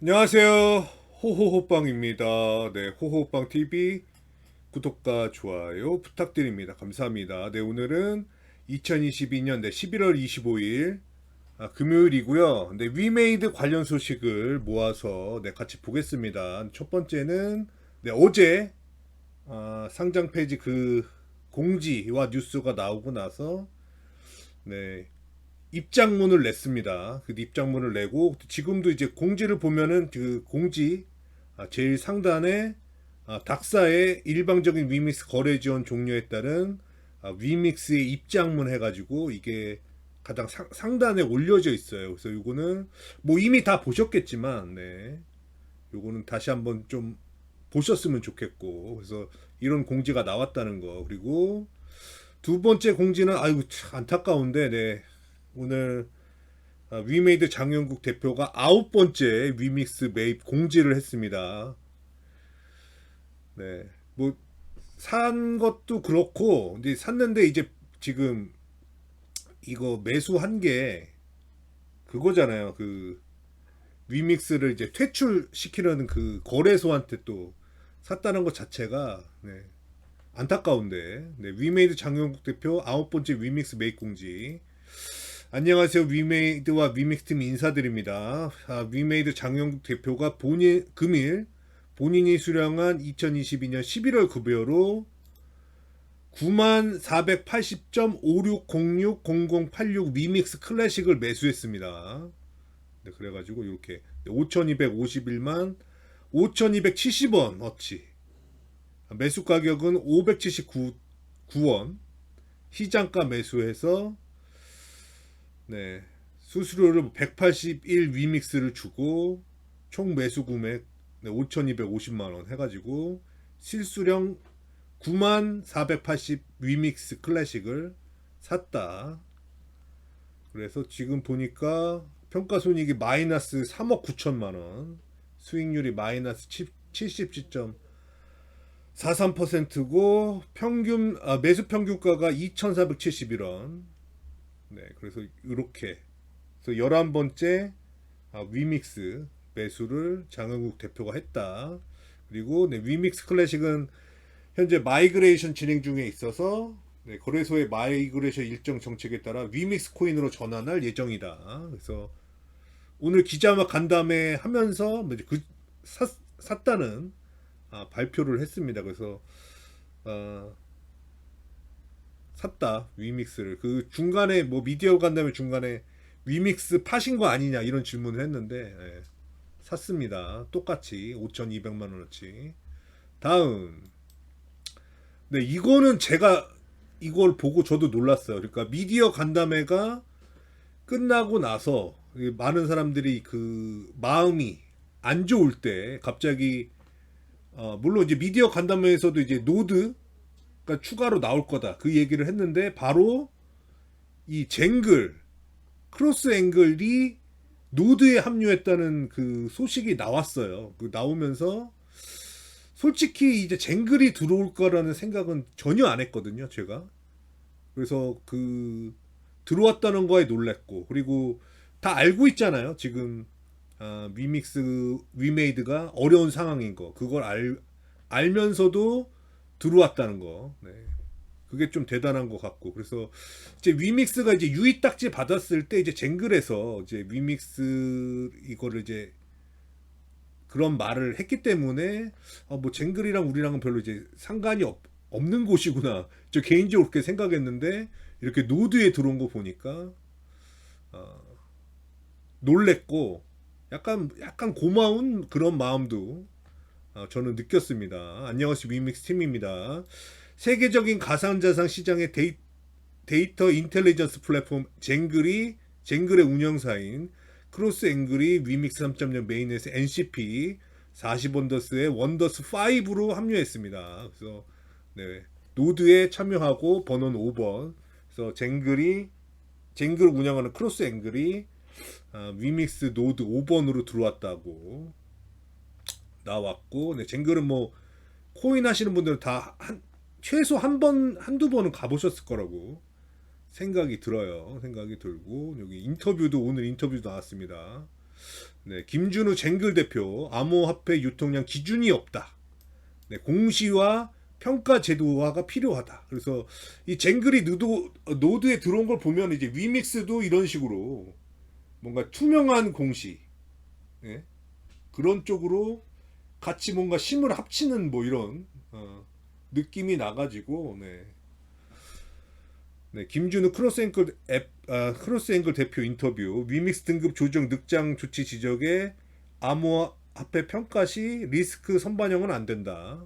안녕하세요. 호호호빵입니다. 네, 호호호빵 TV 구독과 좋아요 부탁드립니다. 감사합니다. 네, 오늘은 2022년 11월 25일 금요일이고요. 네, 위메이드 관련 소식을 모아서 같이 보겠습니다. 첫 번째는 어제 상장 페이지 그 공지와 뉴스가 나오고 나서 네, 입장문을 냈습니다. 그 입장문을 내고 지금도 이제 공지를 보면은 그 공지 제일 상단에 닥사의 일방적인 위믹스 거래 지원 종료에 따른 위믹스의 입장문 해가지고 이게 가장 상단에 올려져 있어요. 그래서 요거는 뭐 이미 다 보셨겠지만 요거는 다시 한번 좀 보셨으면 좋겠고, 그래서 이런 공지가 나왔다는 거. 그리고 두 번째 공지는 아이고 참 안타까운데 오늘 위메이드 장영국 대표가 9번째 위믹스 매입 공지를 했습니다. 네. 뭐 산 것도 그렇고 이제 샀는데 이제 지금 이거 매수한 게 그거잖아요. 그 위믹스를 이제 퇴출시키려는 그 거래소한테 또 샀다는 것 자체가 안타까운데. 위메이드 장영국 대표 9번째 위믹스 매입 공지. 안녕하세요. 위메이드와 위믹스팀 인사드립니다. 위메이드 장영국 대표가 금일 본인이 수령한 2022년 11월 급여로 9480.56060086 위믹스 클래식을 매수했습니다. 그래가지고 이렇게 5251만 5270원 어치, 매수 가격은 579원, 시장가 매수해서 수수료를 181 위믹스를 주고 총 매수 금액 5,250만 원 해가지고 실수령 9480 위믹스 클래식을 샀다. 그래서 지금 보니까 평가손익이 마이너스 3억 9천만 원, 수익률이 마이너스 77.43%고 평균 매수 평균가가 2,471원. 그래서 이렇게 그래서 11번째 위믹스 매수를 장영국 대표가 했다. 그리고 위믹스 클래식은 현재 마이그레이션 진행 중에 있어서 거래소의 마이그레이션 일정 정책에 따라 위믹스 코인으로 전환할 예정이다. 그래서 오늘 기자막 간담회 하면서 샀다는 발표를 했습니다. 그래서 샀다 위믹스를. 그 중간에 뭐 미디어 간담회 중간에 위믹스 파신 거 아니냐 이런 질문을 했는데 샀습니다. 똑같이 5,200만 원어치. 다음. 이거는 제가 이걸 보고 저도 놀랐어요. 그러니까 미디어 간담회가 끝나고 나서 많은 사람들이 그 마음이 안 좋을 때 갑자기 물론 이제 미디어 간담회에서도 이제 노드가 추가로 나올 거다 그 얘기를 했는데 바로 이 쟁글 크로스 앵글이 노드에 합류했다는 그 소식이 나왔어요. 그 나오면서 솔직히 이제 쟁글이 들어올 거라는 생각은 전혀 안 했거든요, 제가. 그래서 그 들어왔다는 거에 놀랬고, 그리고 다 알고 있잖아요. 지금 위믹스 위메이드가 어려운 상황인 거, 그걸 알면서도 들어왔다는 거. 그게 좀 대단한 것 같고, 그래서 이제 위믹스가 이제 유의 딱지 받았을 때 이제 쟁글에서 이제 위믹스 이거를 이제 그런 말을 했기 때문에 뭐 쟁글이랑 우리랑은 별로 이제 상관이 없는 곳이구나. 저 개인적으로 그렇게 생각했는데 이렇게 노드에 들어온 거 보니까 어, 놀랬고 약간 고마운 그런 마음도 저는 느꼈습니다. 안녕하세요, 위믹스 팀입니다. 세계적인 가상자산 시장의 데이터 인텔리전스 플랫폼 쟁글의 운영사인 크로스 앵글이 위믹스 3.0 메인에서 NCP 40원더스의 원더스 5로 합류했습니다. 그래서 노드에 참여하고 번호는 5번. 그래서 쟁글 운영하는 크로스 앵글이 위믹스 노드 5번으로 들어왔다고 나왔고, 쟁글은 뭐 코인 하시는 분들은 다 최소 한두 번은 가보셨을 거라고 생각이 들어요. 생각이 들고, 여기 오늘 인터뷰도 나왔습니다. 네, 김준우 쟁글 대표 암호화폐 유통량 기준이 없다. 네, 공시와 평가 제도화가 필요하다. 그래서 이 쟁글이 노드에 들어온 걸 보면 이제 위믹스도 이런 식으로 뭔가 투명한 공시, 네, 그런 쪽으로 같이 뭔가 힘을 합치는 뭐 이런 느낌이 나가지고 네. 네, 김준우 크로스앵글 대표 인터뷰 위믹스 등급 조정 늑장 조치 지적에 암호화폐 평가 시 리스크 선반영은 안 된다.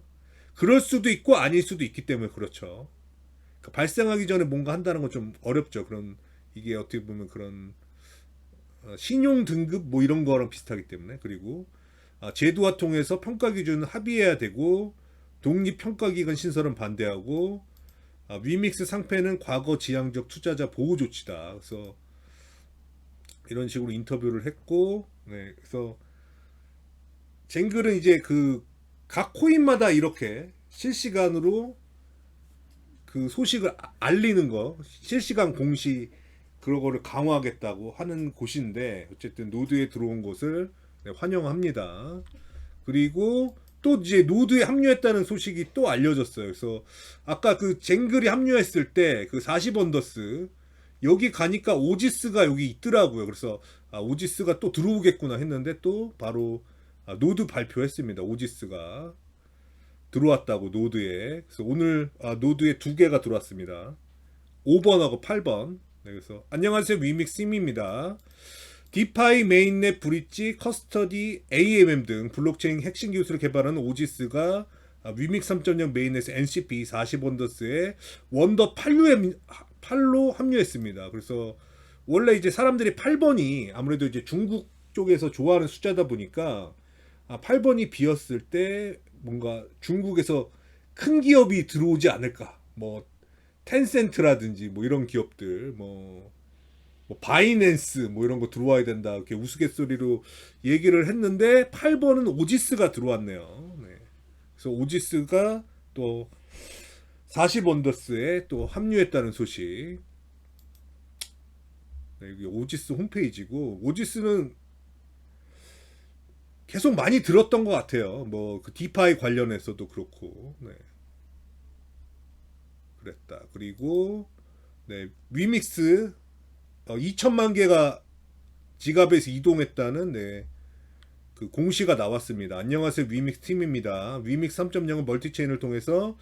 그럴 수도 있고 아닐 수도 있기 때문에 그렇죠. 그러니까 발생하기 전에 뭔가 한다는 건 좀 어렵죠. 그런 이게 어떻게 보면 그런 신용 등급 뭐 이런 거랑 비슷하기 때문에 그리고 제도화 통해서 평가 기준을 합의해야 되고 독립 평가 기관 신설은 반대하고 위믹스 상패는 과거 지향적 투자자 보호 조치다. 그래서 이런 식으로 인터뷰를 했고, 네, 그래서 쟁글은 이제 그 각 코인마다 이렇게 실시간으로 그 소식을 알리는 거, 실시간 공시 그런 거를 강화하겠다고 하는 곳인데 어쨌든 노드에 들어온 것을 네, 환영합니다. 그리고 또 이제 노드에 합류했다는 소식이 또 알려졌어요. 그래서 아까 그 쟁글이 합류했을 때 그 40언더스 여기 가니까 오지스가 여기 있더라고요. 그래서 오지스가 또 들어오겠구나 했는데 또 바로 노드 발표했습니다. 오지스가 들어왔다고 노드에. 그래서 오늘 노드에 두 개가 들어왔습니다. 5번하고 8번. 네, 그래서 안녕하세요. 위믹스임입니다. 디파이, 메인넷, 브릿지, 커스터디, AMM 등 블록체인 핵심 기술을 개발하는 오지스가 위믹 3.0 메인넷 NCP 40원더스의 원더 8로 합류했습니다. 그래서 원래 이제 사람들이 8번이 아무래도 이제 중국 쪽에서 좋아하는 숫자다 보니까 8번이 비었을 때 뭔가 중국에서 큰 기업이 들어오지 않을까. 뭐 텐센트라든지 뭐 이런 기업들 뭐 바이낸스 뭐 이런 거 들어와야 된다 이렇게 우스갯소리로 얘기를 했는데 8번은 오지스가 들어왔네요. 네. 그래서 오지스가 또 40원더스에 또 합류했다는 소식. 네, 여기 오지스 홈페이지고 오지스는 계속 많이 들었던 것 같아요. 뭐 그 디파이 관련해서도 그렇고. 네. 그랬다. 그리고 네, 위믹스 2천만 개가 지갑에서 이동했다는 네, 그 공시가 나왔습니다. 안녕하세요. 위믹스 팀입니다. 위믹스 3.0은 멀티체인을 통해서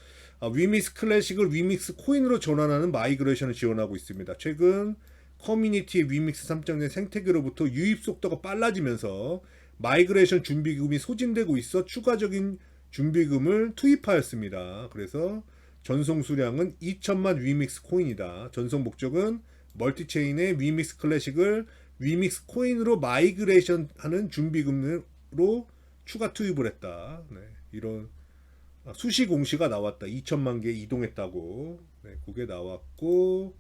위믹스 클래식을 위믹스 코인으로 전환하는 마이그레이션을 지원하고 있습니다. 최근 커뮤니티의 위믹스 3.0 생태계로부터 유입 속도가 빨라지면서 마이그레이션 준비금이 소진되고 있어 추가적인 준비금을 투입하였습니다. 그래서 전송 수량은 2천만 위믹스 코인이다. 전송 목적은 멀티체인의 위믹스 클래식을 위믹스 코인으로 마이그레이션 하는 준비금으로 추가 투입을 했다. 네, 이런 수시 공시가 나왔다. 2천만 개 이동했다고. 네, 그게 나왔고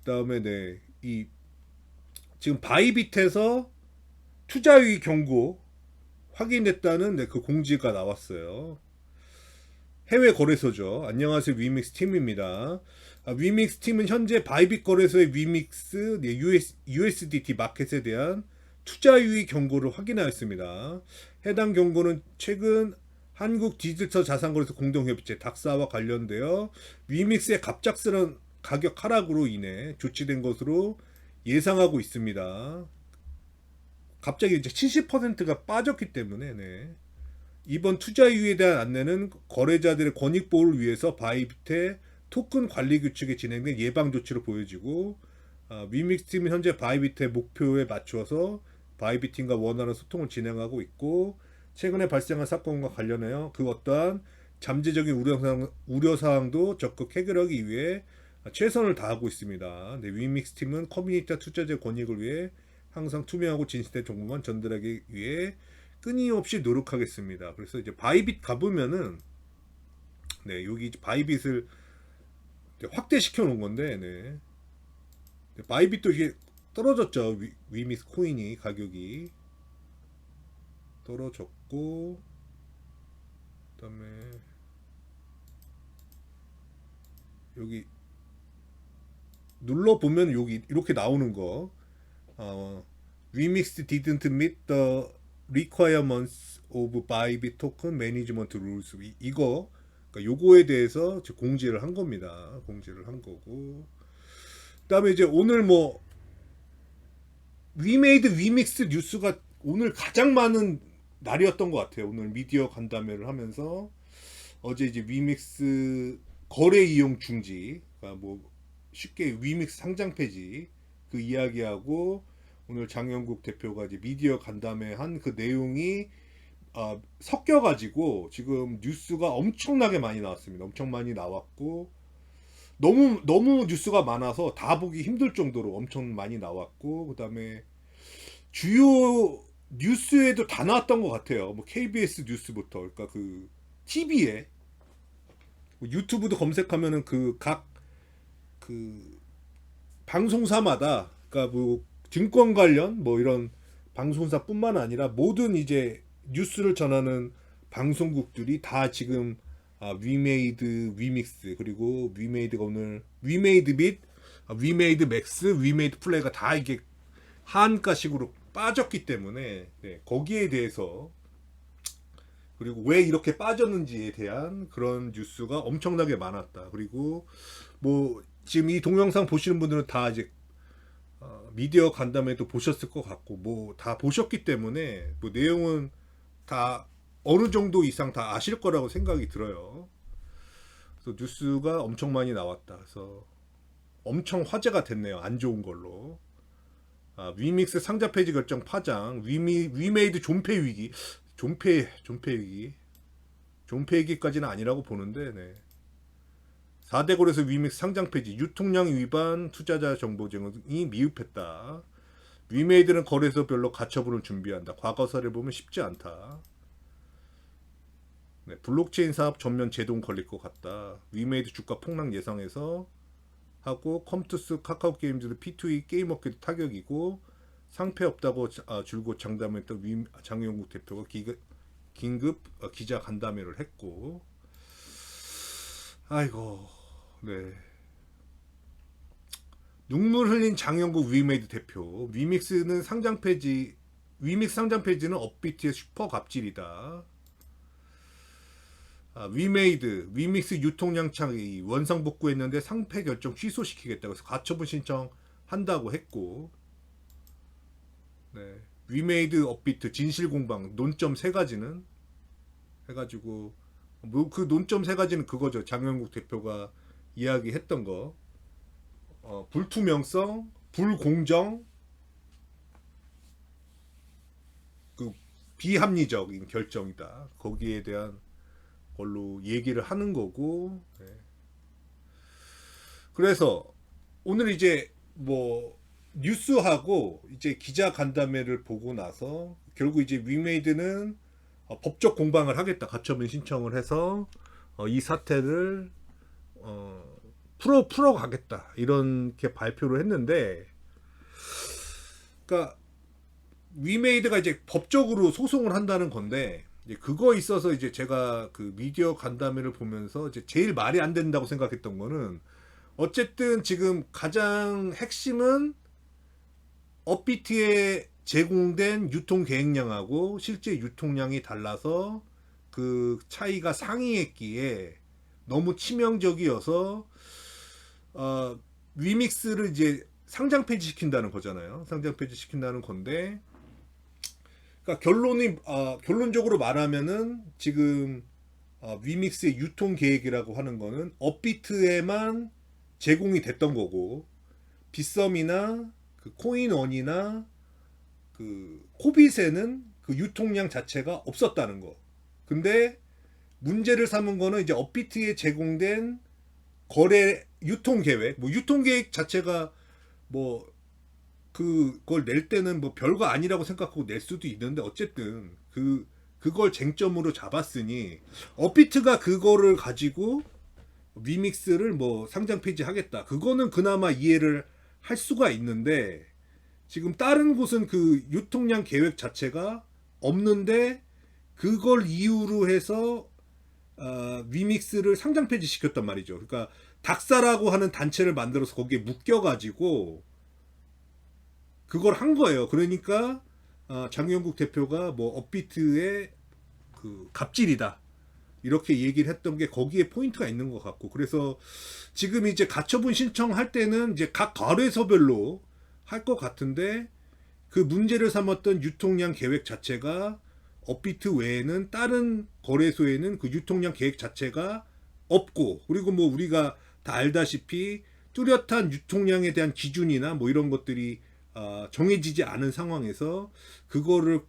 그다음에 네, 이 지금 바이빗에서 투자유의 경고 확인됐다는 네, 그 공지가 나왔어요. 해외 거래소죠. 안녕하세요. 위믹스 팀입니다. 위믹스 팀은 현재 바이빗 거래소의 위믹스 USDT 마켓에 대한 투자 유의 경고를 확인하였습니다. 해당 경고는 최근 한국 디지털 자산거래소 공동협의체 닥사와 관련되어 위믹스의 갑작스런 가격 하락으로 인해 조치된 것으로 예상하고 있습니다. 갑자기 이제 70%가 빠졌기 때문에 네. 이번 투자 유예에 대한 안내는 거래자들의 권익 보호를 위해서 바이빗의 토큰 관리 규칙에 진행된 예방 조치로 보여지고 위믹스 팀은 현재 바이빗의 목표에 맞춰서 바이빗 팀과 원활한 소통을 진행하고 있고 최근에 발생한 사건과 관련하여 그 어떠한 잠재적인 우려사항도 적극 해결하기 위해 최선을 다하고 있습니다. 네, 위믹스 팀은 커뮤니티와 투자자 권익을 위해 항상 투명하고 진실된 정보만 전달하기 위해 끊임없이 노력하겠습니다. 그래서 이제 바이빗 가보면은 네, 여기 바이빗을 확대시켜 놓은 건데 네. 바이빗도 이게 떨어졌죠. 위믹스 코인이 가격이 떨어졌고 그다음에 여기 눌러 보면 여기 이렇게 나오는 거 위믹스 didn't meet the requirements of Bybit token management rules. 이거 그러니까 요거에 대해서 공지를 한 겁니다. 공지를 한 거고. 그다음에 이제 오늘 뭐 위메이드 위믹스 뉴스가 오늘 가장 많은 날이었던 것 같아요. 오늘 미디어 간담회를 하면서 어제 이제 위믹스 거래 이용 중지, 그러니까 뭐 쉽게 위믹스 상장 폐지 그 이야기하고 오늘 장영국 대표가 이제 미디어 간담회 한 그 내용이 섞여가지고 지금 뉴스가 엄청나게 많이 나왔습니다. 엄청 많이 나왔고 너무 뉴스가 많아서 다 보기 힘들 정도로 엄청 많이 나왔고 그다음에 주요 뉴스에도 다 나왔던 것 같아요. 뭐 KBS 뉴스부터 그러니까 그 TV에 유튜브도 검색하면은 그 각 그 방송사마다 그러니까 뭐 증권 관련 뭐 이런 방송사뿐만 아니라 모든 이제 뉴스를 전하는 방송국들이 다 지금 위메이드 위믹스 그리고 위메이드가 오늘 위메이드 및 위메이드 맥스 위메이드 플레이가 다 이게 한가식으로 빠졌기 때문에 네, 거기에 대해서 그리고 왜 이렇게 빠졌는지에 대한 그런 뉴스가 엄청나게 많았다. 그리고 뭐 지금 이 동영상 보시는 분들은 다 이제 미디어 간담회도 보셨을 것 같고 뭐 다 보셨기 때문에 뭐 내용은 다 어느 정도 이상 다 아실 거라고 생각이 들어요. 그래서 뉴스가 엄청 많이 나왔다. 그래서 엄청 화제가 됐네요. 안 좋은 걸로. 위믹스 상자 폐지 결정 파장, 위메이드 존폐 위기, 존폐 위기, 존폐 위기까지는 아니라고 보는데, 네. 4대 거래소 위믹스 상장 폐지, 유통량 위반, 투자자 정보 제공이 미흡했다. 위메이드는 거래소별로 가처분을 준비한다. 과거 사례를 보면 쉽지 않다. 네, 블록체인 사업 전면 제동 걸릴 것 같다. 위메이드 주가 폭락 예상해서 하고 컴투스 카카오 게임즈도 P2E 게임 업계도 타격이고 상패 없다고 줄곧 장담했던 장영국 대표가 긴급 기자 간담회를 했고 아이고 네 눈물 흘린 장영국 위메이드 대표 위믹스 상장 폐지는 업비트의 슈퍼 갑질이다. 위메이드 위믹스 유통량 차기 원상 복구했는데 상패 결정 취소시키겠다고 해서 가처분 신청한다고 했고 네. 위메이드 업비트 진실 공방 논점 세 가지는 해가지고 뭐 그 논점 세 가지는 그거죠. 장영국 대표가 이야기했던 거 불투명성 불공정 그 비합리적인 결정이다. 거기에 대한 걸로 얘기를 하는 거고 네. 그래서 오늘 이제 뭐 뉴스하고 이제 기자 간담회를 보고 나서 결국 이제 위메이드는 법적 공방을 하겠다 가처분 신청을 해서 이 사태를 풀어 가겠다 이렇게 발표를 했는데 그러니까 위메이드가 이제 법적으로 소송을 한다는 건데 그거 있어서 이제 제가 그 미디어 간담회를 보면서 이제 제일 말이 안 된다고 생각했던 거는 어쨌든 지금 가장 핵심은 업비트에 제공된 유통 계획량하고 실제 유통량이 달라서 그 차이가 상이했기에 너무 치명적이어서 위믹스를 이제 상장 폐지시킨다는 거잖아요. 상장 폐지시킨다는 건데 그러니까 결론적으로 말하면은 지금 위믹스의 유통 계획이라고 하는 거는 업비트에만 제공이 됐던 거고 빗썸이나 그 코인원이나 그 코빗에는 그 유통량 자체가 없었다는 거. 근데 문제를 삼은 거는 이제 업비트에 제공된 거래 유통 계획, 뭐 유통 계획 자체가 뭐 그걸 낼 때는 뭐 별거 아니라고 생각하고 낼 수도 있는데 어쨌든 그걸 쟁점으로 잡았으니 업비트가 그거를 가지고 위믹스를 뭐 상장 폐지하겠다. 그거는 그나마 이해를 할 수가 있는데 지금 다른 곳은 그 유통량 계획 자체가 없는데 그걸 이유로 해서 위믹스를 상장 폐지시켰단 말이죠. 그러니까 닥사라고 하는 단체를 만들어서 거기에 묶여가지고 그걸 한 거예요. 그러니까 장영국 대표가 뭐 업비트의 그 갑질이다 이렇게 얘기를 했던 게 거기에 포인트가 있는 것 같고, 그래서 지금 이제 가처분 신청할 때는 이제 각 거래소별로 할 것 같은데, 그 문제를 삼았던 유통량 계획 자체가 업비트 외에는 다른 거래소에는 그 유통량 계획 자체가 없고, 그리고 뭐 우리가 다 알다시피 뚜렷한 유통량에 대한 기준이나 뭐 이런 것들이 정해지지 않은 상황에서 그거를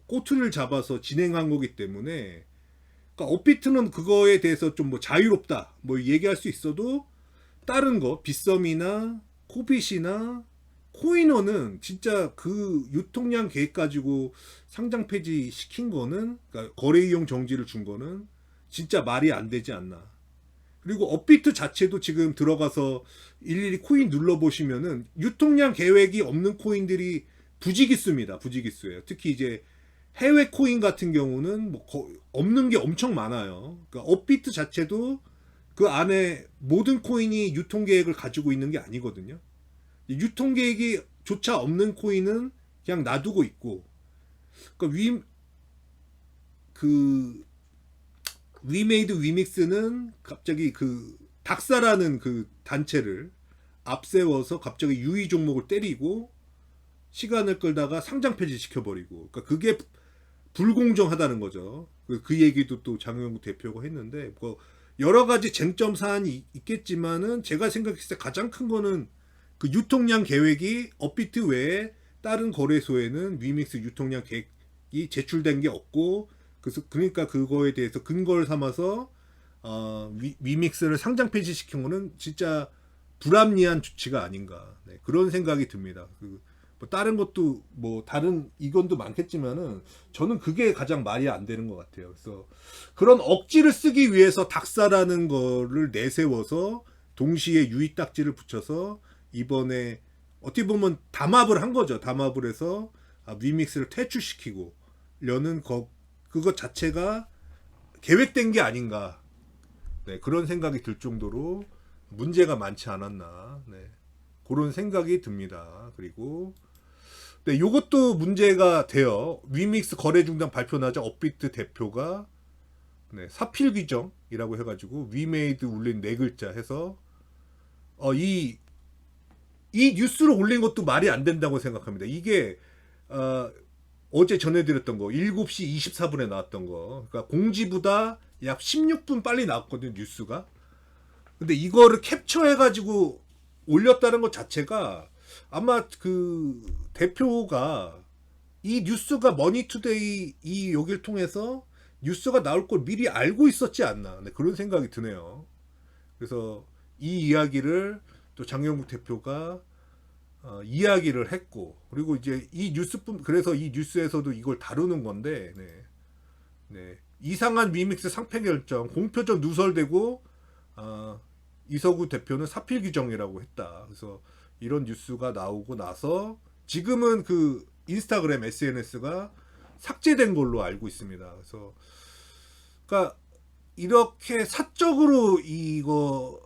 꼬투리를 잡아서 진행한 거기 때문에, 그러니까 업비트는 그거에 대해서 좀 뭐 자유롭다 뭐 얘기할 수 있어도, 다른 거 빗썸이나 코빗이나 코인원은 진짜 그 유통량 계획 가지고 상장 폐지 시킨 거는, 그러니까 거래 이용 정지를 준 거는 진짜 말이 안 되지 않나. 그리고 업비트 자체도 지금 들어가서 일일이 코인 눌러보시면은 유통량 계획이 없는 코인들이 부지기수입니다. 부지기수예요. 특히 이제 해외 코인 같은 경우는 뭐 없는 게 엄청 많아요. 그러니까 업비트 자체도 그 안에 모든 코인이 유통 계획을 가지고 있는 게 아니거든요. 유통 계획이 조차 없는 코인은 그냥 놔두고 있고, 그러니까 위메이드 위믹스는 갑자기 그 닥사라는 그 단체를 앞세워서 갑자기 유의 종목을 때리고 시간을 끌다가 상장 폐지 시켜버리고, 그러니까 그게 불공정하다는 거죠. 그 얘기도 또 장영국 대표가 했는데, 뭐 여러 가지 쟁점 사안이 있겠지만은 제가 생각했을 때 가장 큰 거는 그 유통량 계획이 업비트 외에 다른 거래소에는 위믹스 유통량 계획이 제출된 게 없고, 그래서 그러니까 그거에 대해서 근거를 삼아서 위믹스를 상장 폐지시킨 거는 진짜 불합리한 조치가 아닌가, 네, 그런 생각이 듭니다. 뭐 다른 것도 뭐 다른 이건도 많겠지만은 저는 그게 가장 말이 안 되는 것 같아요. 그래서 그런 억지를 쓰기 위해서 닥사라는 거를 내세워서 동시에 유의 딱지를 붙여서 이번에 어떻게 보면 담합을 한 거죠. 담합을 해서 위믹스를 퇴출시키고 려는 그것 자체가 계획된 게 아닌가, 네, 그런 생각이 들 정도로 문제가 많지 않았나, 네, 그런 생각이 듭니다. 그리고 네, 요것도 문제가 돼요. 위믹스 거래 중단 발표 나자 업비트 대표가 네, 사필 규정이라고 해가지고 위메이드 울린 네 글자 해서 이 뉴스를 올린 것도 말이 안 된다고 생각합니다. 이게 어제 전해드렸던 거 7시 24분에 나왔던 거, 그러니까 공지보다 약 16분 빨리 나왔거든요, 뉴스가. 근데 이거를 캡처해가지고 올렸다는 것 자체가 아마 그 대표가 이 뉴스가 머니투데이 이 여기를 통해서 뉴스가 나올 걸 미리 알고 있었지 않나, 네, 그런 생각이 드네요. 그래서 이 이야기를 또 장영국 대표가 이야기를 했고, 그리고 이제 이 뉴스뿐, 그래서 이 뉴스에서도 이걸 다루는 건데, 네, 네, 이상한 위믹스 상패 결정 공표적 누설되고 이서구 대표는 사필 규정이라고 했다. 그래서 이런 뉴스가 나오고 나서 지금은 그 인스타그램 SNS가 삭제된 걸로 알고 있습니다. 그래서 그러니까 이렇게 사적으로 이거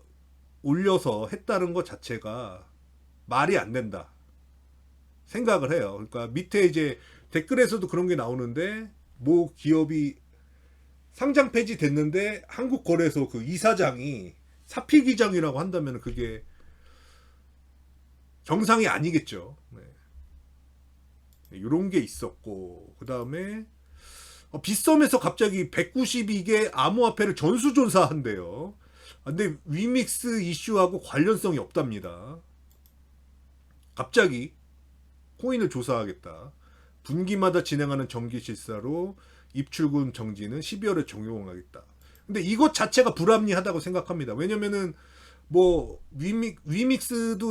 올려서 했다는 것 자체가 말이 안 된다 생각을 해요. 그러니까 밑에 이제 댓글에서도 그런 게 나오는데, 뭐 기업이 상장 폐지 됐는데 한국거래소 그 이사장이 사필 규정이라고 한다면 그게 정상이 아니겠죠. 네. 이런 게 있었고, 그 다음에 빗썸에서 갑자기 192개 암호화폐를 전수조사한대요. 근데 위믹스 이슈하고 관련성이 없답니다. 갑자기 코인을 조사하겠다. 분기마다 진행하는 정기 실사로 입출금 정지는 12월에 적용하겠다. 근데 이것 자체가 불합리하다고 생각합니다. 왜냐면은 뭐 위믹스를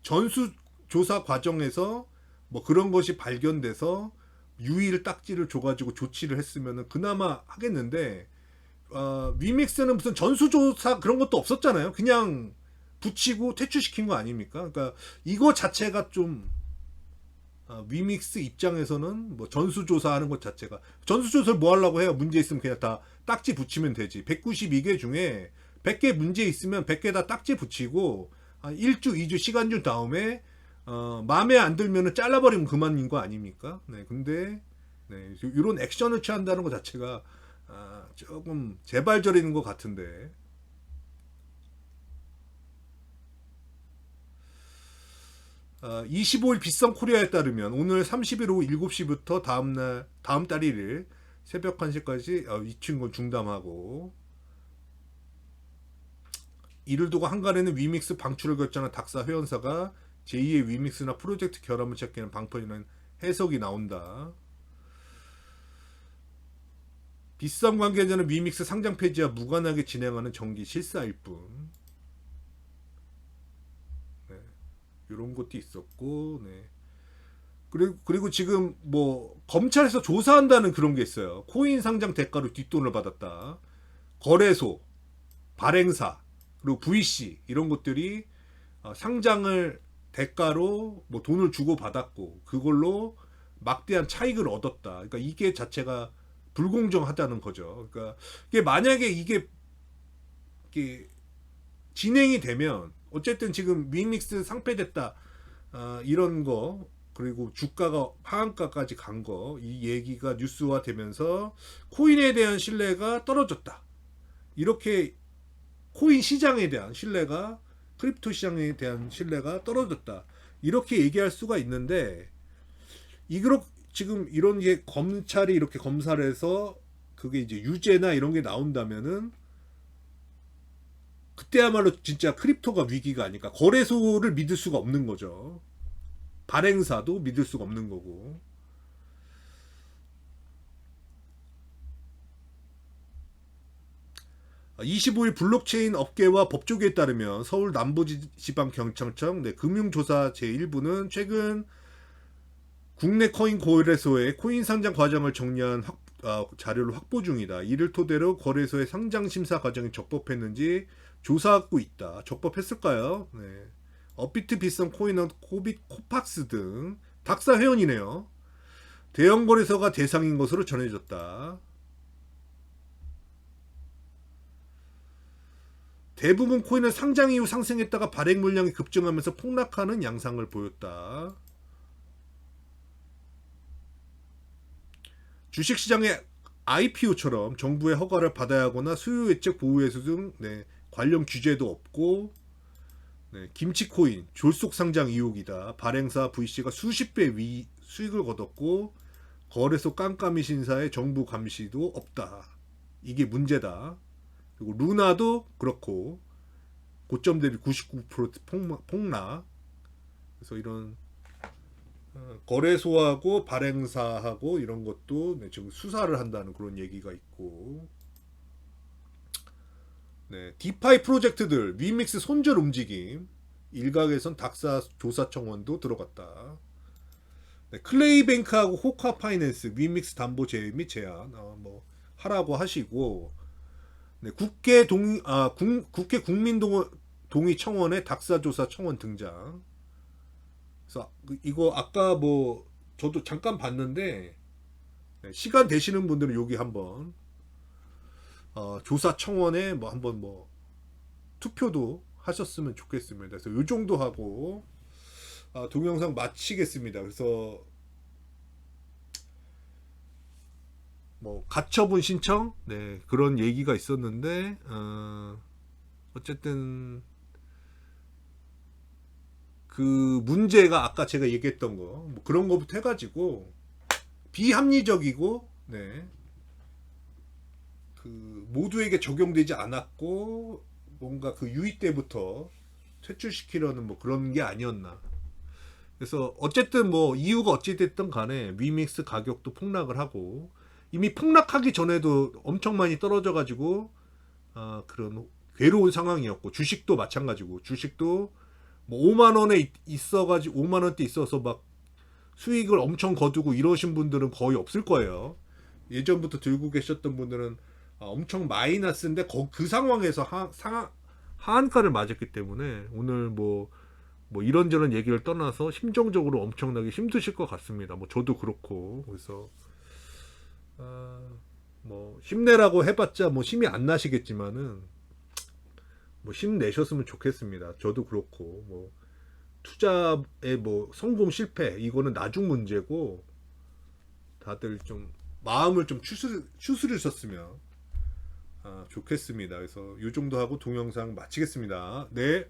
전수 조사 과정에서 뭐 그런 것이 발견돼서 유의를 딱지를 줘가지고 조치를 했으면은 그나마 하겠는데, 위믹스는 무슨 전수조사 그런 것도 없었잖아요. 그냥 붙이고 퇴출시킨 거 아닙니까? 그러니까 이거 자체가 좀 위믹스 입장에서는 뭐 전수조사하는 것 자체가, 전수조사를 뭐 하려고 해요? 문제 있으면 그냥 다 딱지 붙이면 되지. 192개 중에 100개 문제 있으면 100개 다 딱지 붙이고 1주 2주 시간 준 다음에 마음에 안 들면은 잘라버리면 그만인 거 아닙니까? 네, 근데 네, 이런 액션을 취한다는 것 자체가 조금 재발저리는 것 같은데. 25일 빗성 코리아에 따르면 오늘 30일 오후 7시부터 다음 달 1일 새벽 1시까지 이춘권 중담하고, 이를 두고 한간에는 위믹스 방출을 결정한 닥사 회원사가 제2의 위믹스나 프로젝트 결함을 찾기는 방편이라는 해석이 나온다. 빗썸 관계자는 위믹스 상장 폐지와 무관하게 진행하는 정기 실사일 뿐. 네, 이런 것도 있었고, 네. 그리고 지금 뭐 검찰에서 조사한다는 그런 게 있어요. 코인 상장 대가로 뒷돈을 받았다. 거래소, 발행사, 그리고 VC 이런 것들이 상장을 대가로 뭐 돈을 주고 받았고 그걸로 막대한 차익을 얻었다. 그러니까 이게 자체가 불공정하다는 거죠. 그러니까 이게 만약에 이게 진행이 되면 어쨌든 지금 위믹스 상폐됐다, 이런 거, 그리고 주가가 하한가까지 간 거, 이 얘기가 뉴스화 되면서 코인에 대한 신뢰가 떨어졌다. 이렇게 코인 시장에 대한 신뢰가, 크립토 시장에 대한 신뢰가 떨어졌다. 이렇게 얘기할 수가 있는데, 지금 이런 게 검찰이 이렇게 검사를 해서 그게 이제 유죄나 이런 게 나온다면은 그때야말로 진짜 크립토가 위기가 아닐까. 거래소를 믿을 수가 없는 거죠. 발행사도 믿을 수가 없는 거고. 25일 블록체인 업계와 법조계에 따르면 서울 남부지방경찰청 금융조사 제1부는 최근 국내 코인 거래소의 코인 상장 과정을 정리한 자료를 확보 중이다. 이를 토대로 거래소의 상장 심사 과정이 적법했는지 조사하고 있다. 적법했을까요? 네. 업비트, 빗썸, 코인원, 코팍스 등 닥사 회원이네요. 대형 거래소가 대상인 것으로 전해졌다. 대부분 코인은 상장 이후 상승했다가 발행 물량이 급증하면서 폭락하는 양상을 보였다. 주식시장의 IPO처럼 정부의 허가를 받아야 하거나 수요 예측 보호 예수 등 관련 규제도 없고, 김치코인 졸속 상장 의혹이다. 발행사 VC가 수십 배 수익을 거뒀고 거래소 깜깜이 신사에 정부 감시도 없다. 이게 문제다. 그리고 루나도 그렇고 고점 대비 99% 폭락. 그래서 이런 거래소하고 발행사하고 이런 것도 지금 수사를 한다는 그런 얘기가 있고, 디파이 프로젝트들 위믹스 손절 움직임, 일각에선 닥사 조사 청원도 들어갔다. 클레이뱅크하고 호카 파이낸스 위믹스 담보 제외 및 제한 뭐 하라고 하시고, 국회 국민동의 청원에 닥사 조사 청원 등장. 그래서 이거 아까 뭐 저도 잠깐 봤는데, 시간 되시는 분들은 여기 한번 조사 청원에 뭐 한번 뭐 투표도 하셨으면 좋겠습니다. 그래서 요 정도 하고 동영상 마치겠습니다. 그래서 뭐 가처분 신청 그런 얘기가 있었는데 어쨌든 그 문제가 아까 제가 얘기했던 거 뭐 그런 거부터 해가지고 비합리적이고 그 모두에게 적용되지 않았고 뭔가 그 유의 때부터 퇴출시키려는 뭐 그런 게 아니었나. 그래서 어쨌든 뭐 이유가 어찌됐든 간에 위믹스 가격도 폭락을 하고, 이미 폭락하기 전에도 엄청 많이 떨어져 가지고 그런 괴로운 상황이었고, 주식도 마찬가지고, 주식도 뭐 5만 원에 있어가지고 5만 원대 있어서 막 수익을 엄청 거두고 이러신 분들은 거의 없을 거예요. 예전부터 들고 계셨던 분들은 엄청 마이너스인데 그 상황에서 하한가를 맞았기 때문에 오늘 뭐 이런저런 얘기를 떠나서 심정적으로 엄청나게 힘드실 것 같습니다. 뭐 저도 그렇고. 그래서 뭐 힘내라고 해봤자 뭐 힘이 안 나시겠지만은 뭐 힘내셨으면 좋겠습니다. 저도 그렇고 뭐 투자의 뭐 성공 실패 이거는 나중 문제고 다들 좀 마음을 좀 추스르셨으면 좋겠습니다. 그래서 이 정도 하고 동영상 마치겠습니다. 네.